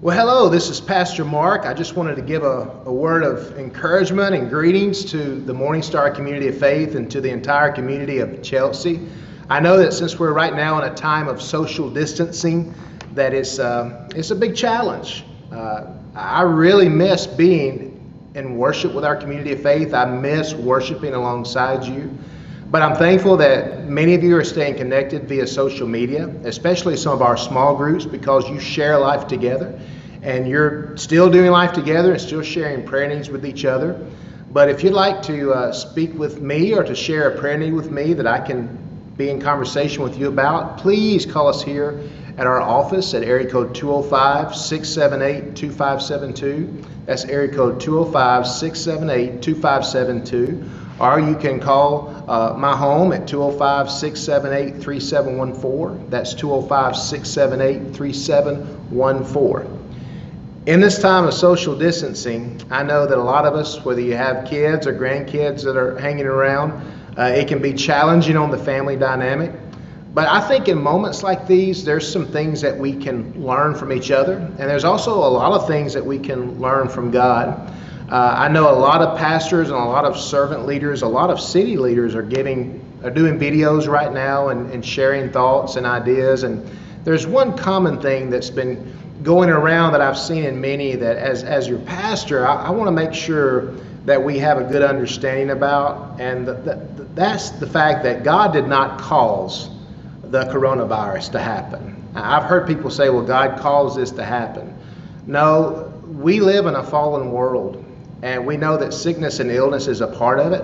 Well, hello, this is Pastor Mark. I just wanted to give a word of encouragement and greetings to the Morningstar Community of Faith and to the entire community of Chelsea. I know that since we're right now in a time of social distancing, that it's a big challenge. I really miss being in worship with our community of faith. I miss worshiping alongside you. But I'm thankful that many of you are staying connected via social media, especially some of our small groups, because you share life together and you're still doing life together and still sharing prayer needs with each other. But if you'd like to speak with me or to share a prayer need with me that I can be in conversation with you about, please call us here at our office at area code 205-678-2572. That's area code 205-678-2572. Or you can call my home at 205-678-3714. That's 205-678-3714. In this time of social distancing, I know that a lot of us, whether you have kids or grandkids that are hanging around, it can be challenging on the family dynamic. But I think in moments like these, there's some things that we can learn from each other. And there's also a lot of things that we can learn from God. I know a lot of pastors and a lot of servant leaders, a lot of city leaders are doing videos right now and sharing thoughts and ideas. And there's one common thing that's been going around that I've seen in many, that as your pastor, I want to make sure that we have a good understanding about. And that's the fact that God did not cause the coronavirus to happen. I've heard people say, well, God caused this to happen. No, we live in a fallen world. And we know that sickness and illness is a part of it.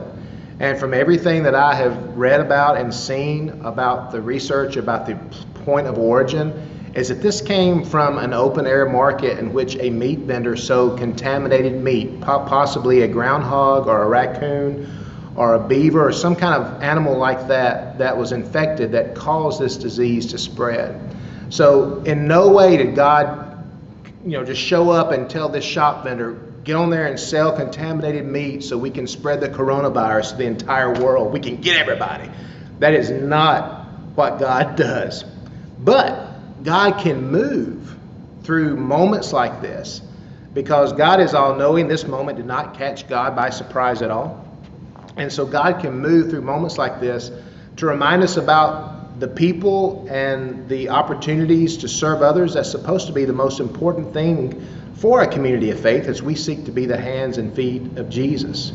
And from everything that I have read about and seen about the research about the point of origin, is that this came from an open air market in which a meat vendor sold contaminated meat, possibly a groundhog or a raccoon or a beaver or some kind of animal like that was infected that caused this disease to spread. So in no way did God, just show up and tell this shop vendor, get on there and sell contaminated meat so we can spread the coronavirus to the entire world. We can get everybody. That is not what God does. But God can move through moments like this because God is all-knowing. This moment did not catch God by surprise at all. And so God can move through moments like this to remind us about the people and the opportunities to serve others. That's supposed to be the most important thing for a community of faith as we seek to be the hands and feet of Jesus.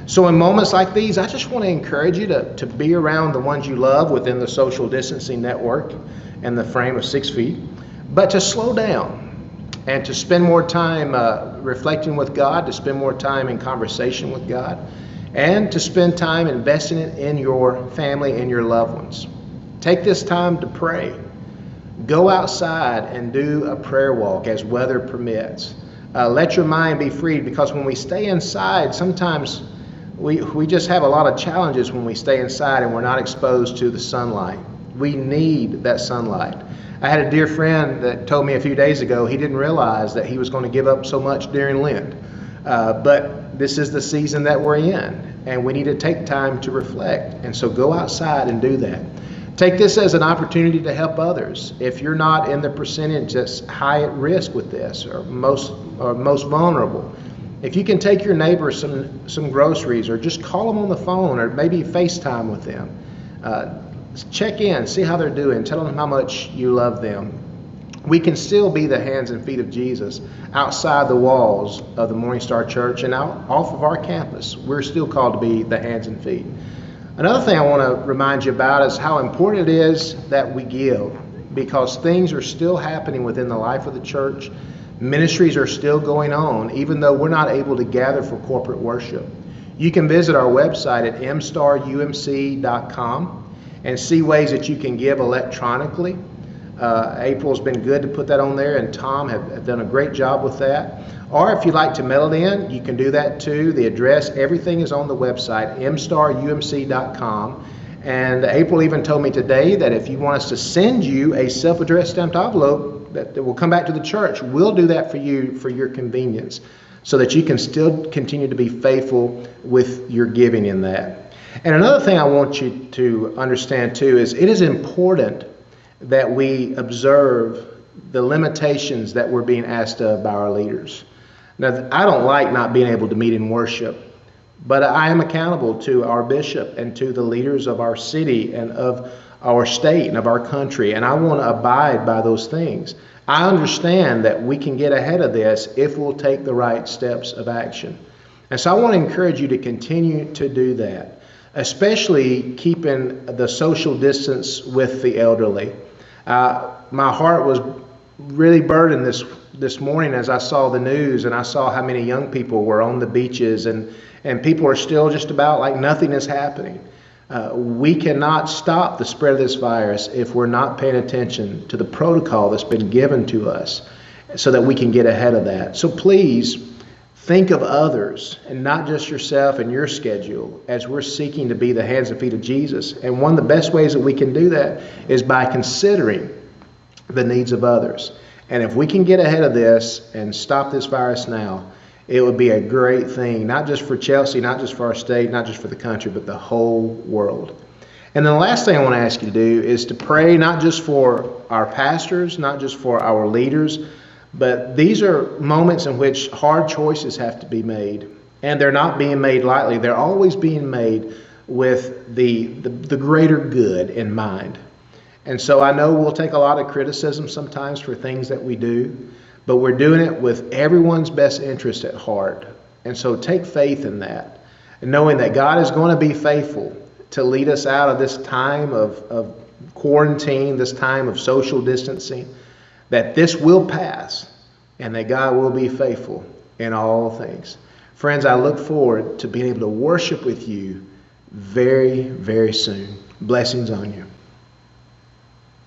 So in moments like these, I just want to encourage you to be around the ones you love within the social distancing network and the frame of 6 feet, but to slow down and to spend more time reflecting with God, to spend more time in conversation with God, and to spend time investing in your family and your loved ones. Take this time to pray. Go outside and do a prayer walk as weather permits. Let your mind be freed, because when we stay inside, sometimes we just have a lot of challenges when we stay inside and we're not exposed to the sunlight. We need that sunlight. I had a dear friend that told me a few days ago he didn't realize that he was going to give up so much during Lent. But this is the season that we're in, and we need to take time to reflect. And so go outside and do that. Take this as an opportunity to help others. If you're not in the percentage that's high at risk with this or most vulnerable, if you can take your neighbor some groceries, or just call them on the phone, or maybe FaceTime with them, check in, see how they're doing, tell them how much you love them. We can still be the hands and feet of Jesus outside the walls of the Morningstar Church and out off of our campus. We're still called to be the hands and feet. Another thing I want to remind you about is how important it is that we give, because things are still happening within the life of the church. Ministries are still going on, even though we're not able to gather for corporate worship. You can visit our website at mstarumc.com and see ways that you can give electronically. April's been good to put that on there, and Tom have done a great job with that. Or if you'd like to mail it in, you can do that too. The address, everything is on the website, mstarumc.com. And April even told me today that if you want us to send you a self-addressed stamped envelope that will come back to the church, we'll do that for you for your convenience, so that you can still continue to be faithful with your giving in that. And another thing I want you to understand too is it is important that we observe the limitations that we're being asked of by our leaders. Now, I don't like not being able to meet in worship, but I am accountable to our bishop and to the leaders of our city and of our state and of our country, and I want to abide by those things. I understand that we can get ahead of this if we'll take the right steps of action. And so I want to encourage you to continue to do that, especially keeping the social distance with the elderly. My heart was really burdened this morning as I saw the news and I saw how many young people were on the beaches, and people are still just about like nothing is happening. We cannot stop the spread of this virus if we're not paying attention to the protocol that's been given to us so that we can get ahead of that. So please think of others and not just yourself and your schedule as we're seeking to be the hands and feet of Jesus. And one of the best ways that we can do that is by considering the needs of others. And if we can get ahead of this and stop this virus now, it would be a great thing, not just for Chelsea, not just for our state, not just for the country, but the whole world. And then the last thing I want to ask you to do is to pray not just for our pastors, not just for our leaders, but these are moments in which hard choices have to be made. And they're not being made lightly. They're always being made with the greater good in mind. And so I know we'll take a lot of criticism sometimes for things that we do, but we're doing it with everyone's best interest at heart. And so take faith in that, and knowing that God is going to be faithful to lead us out of this time of quarantine, this time of social distancing, that this will pass, and that God will be faithful in all things. Friends, I look forward to being able to worship with you very, very soon. Blessings on you.